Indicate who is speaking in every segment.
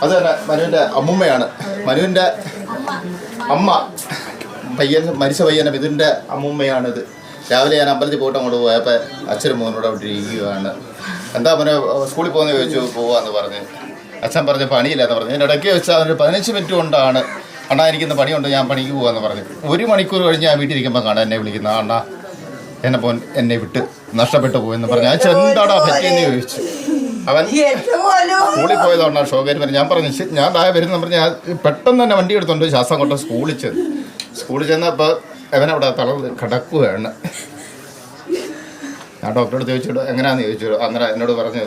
Speaker 1: അത് തന്നെ മനുവിൻ്റെ അമ്മുമ്മയാണ്. മനുവിൻ്റെ അമ്മ മരിച്ച പയ്യനെ മിഥുൻ്റെ അമ്മുമ്മയാണിത്. രാവിലെ ഞാൻ അമ്പലത്തിൽ പോയിട്ട് അങ്ങോട്ട് പോയപ്പോൾ അച്ഛനും മോനോട് അവിടെ ഇരിക്കുകയാണ്. എന്താ മോനെ സ്കൂളിൽ പോകുന്നത് ചോദിച്ചു. പോവാന്ന് പറഞ്ഞ് അച്ഛൻ പറഞ്ഞ് പണിയില്ലെന്ന് പറഞ്ഞു. ഇതിൻ്റെ ഇടയ്ക്ക് വെച്ചാൽ അതിന് 15 മിനിറ്റ് കൊണ്ടാണ് അണ്ണാ എനിക്കിന്ന് പണിയുണ്ട്, ഞാൻ പണിക്ക് പോകാമെന്ന് പറഞ്ഞു. 1 മണിക്കൂർ കഴിഞ്ഞ് ഞാൻ വീട്ടിലിരിക്കുമ്പോൾ കാണാൻ എന്നെ വിളിക്കുന്ന അണ്ണാ എന്നെ പോൻ എന്നെ വിട്ട് നഷ്ടപ്പെട്ടു പോയെന്ന് പറഞ്ഞു. ഞാൻ എന്താടാ പറ്റിയെന്ന് ചോദിച്ചു. അവൻ സ്കൂളിൽ പോയതുകൊണ്ടാണ് ഷോക്കേരി പറഞ്ഞു. ഞാൻ പറഞ്ഞു ഞാൻ താഴെ വരുന്ന പറഞ്ഞ് ഞാൻ പെട്ടെന്ന് തന്നെ വണ്ടി എടുത്തോണ്ട് ശ്വാസം കൊണ്ട് സ്കൂളിൽ ചെന്നപ്പോൾ അവനവിടെ തളർന്ന് കിടക്കുകയാണ്. ഞാൻ ഡോക്ടറോട് ചോദിച്ചിട്ട് എങ്ങനെയാണെന്ന് ചോദിച്ചു. അന്നേരം എന്നോട് പറഞ്ഞു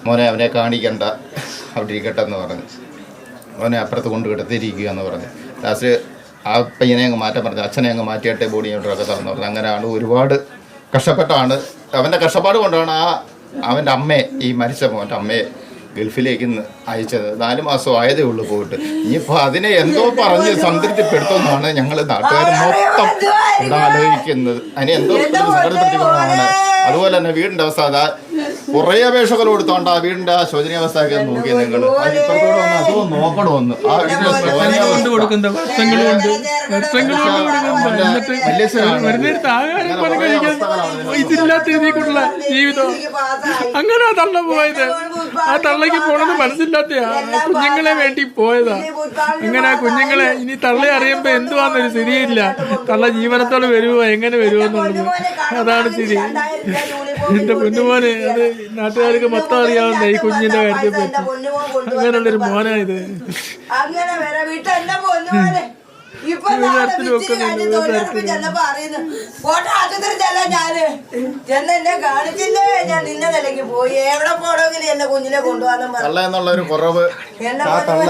Speaker 1: മോനെ അവനെ കാണിക്കണ്ട, അവിടെ ഇരിക്കട്ടെ എന്ന് പറഞ്ഞു. അവനെ അപ്പുറത്ത് കൊണ്ട് കിടത്തിയിരിക്കുക എന്ന് പറഞ്ഞു. ലാസ്റ്റ് ആ പയ്യനെ അങ്ങ് മാറ്റാൻ പറഞ്ഞു. അച്ഛനെ അങ്ങ് മാറ്റിയിട്ട് ബോഡി ഇങ്ങോട്ടൊക്കെ തന്നു പറഞ്ഞു. അങ്ങനെയാണ് ഒരുപാട് കഷ്ടപ്പെട്ടാണ്. അവൻ്റെ കഷ്ടപ്പാട് കൊണ്ടാണ് അവൻ്റെ അമ്മയെ, ഈ മരിച്ച മോൻ്റെ അമ്മയെ ഗൾഫിലേക്ക് അയച്ചത്. 4 മാസം ആയതേ ഉള്ളൂ പോയിട്ട്. ഇനിയിപ്പോൾ അതിനെ എന്തോ പറഞ്ഞ് സംതൃപ്തിപ്പെടുത്തുമെന്നാണ് ഞങ്ങൾ നാട്ടുകാർ മൊത്തം ഇവിടെ ആലോചിക്കുന്നത്. അതിനെ എന്തോ സങ്കടപ്പെടുത്തിക്കൊണ്ടാണ്. അതുപോലെ തന്നെ വീടിൻ്റെ അവസ്ഥ അതാ കുറേ അപേക്ഷകൾ കൊടുത്തോണ്ട് ആ വീടിൻ്റെ ആ ശോചനീയാവസ്ഥയൊക്കെ നോക്കി നിങ്ങൾ ഇപ്പുറത്തോടെ വന്ന് അതും നോക്കണമെന്ന്. ആ വീടിൻ്റെ
Speaker 2: ഇതില്ലാത്ത രീതിക്കുള്ള ജീവിതം അങ്ങനെ തള്ള പോയത്. ആ തള്ളക്ക് പോണെന്ന് മനസ്സില്ലാത്തയാ. കുഞ്ഞുങ്ങളെ വേണ്ടി പോയതാ. അങ്ങനെ ആ കുഞ്ഞുങ്ങളെ ഇനി തള്ളയെ അറിയുമ്പോ എന്തുവാന്നൊരു സ്ഥിതിയില്ല. തള്ള ജീവനത്തോടെ വരുവോ എങ്ങനെ വരുവോ എന്നുള്ളത് അതാണ് സ്ഥിതി. എന്റെ പൊന്നുമോനെ അത് നാട്ടുകാർക്ക് മൊത്തം അറിയാവുന്ന ഈ കുഞ്ഞിന്റെ കാര്യത്തെ പറ്റി. അങ്ങനെയുള്ളൊരു മോനായത്.
Speaker 1: എന്നുള്ളൊരു കുറവ് ആ തള്ള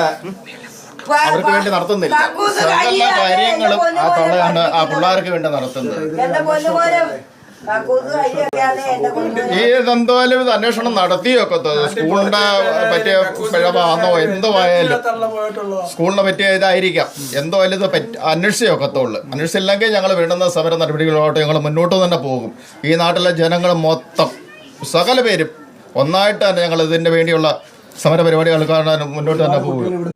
Speaker 1: അവർക്ക് വേണ്ടി നടത്തുന്നില്ല. സകല കാര്യങ്ങളും ആ തള്ളയാണ് ആ പിള്ളേർക്ക് വേണ്ടി നടത്തുന്നത്. ഈ എന്തോലും ഇത് അന്വേഷണം നടത്തിയൊക്കെ സ്കൂളിന്റെ പറ്റിയ പിഴവാന്നോ എന്തോ ആയാലും സ്കൂളിനെ പറ്റിയ ഇതായിരിക്കാം. എന്തോ ആയാലും ഇത് അന്വേഷിച്ചൊക്കത്തുള്ളൂ. അന്വേഷിച്ചില്ലെങ്കിൽ ഞങ്ങൾ വേണ്ടുന്ന സമര നടപടികളോട്ട് ഞങ്ങൾ മുന്നോട്ട് തന്നെ പോകും. ഈ നാട്ടിലെ ജനങ്ങൾ മൊത്തം സകല പേരും ഒന്നായിട്ട് തന്നെ ഞങ്ങൾ ഇതിൻ്റെ വേണ്ടിയുള്ള സമര പരിപാടികൾ കാണാൻ മുന്നോട്ട് തന്നെ പോകും.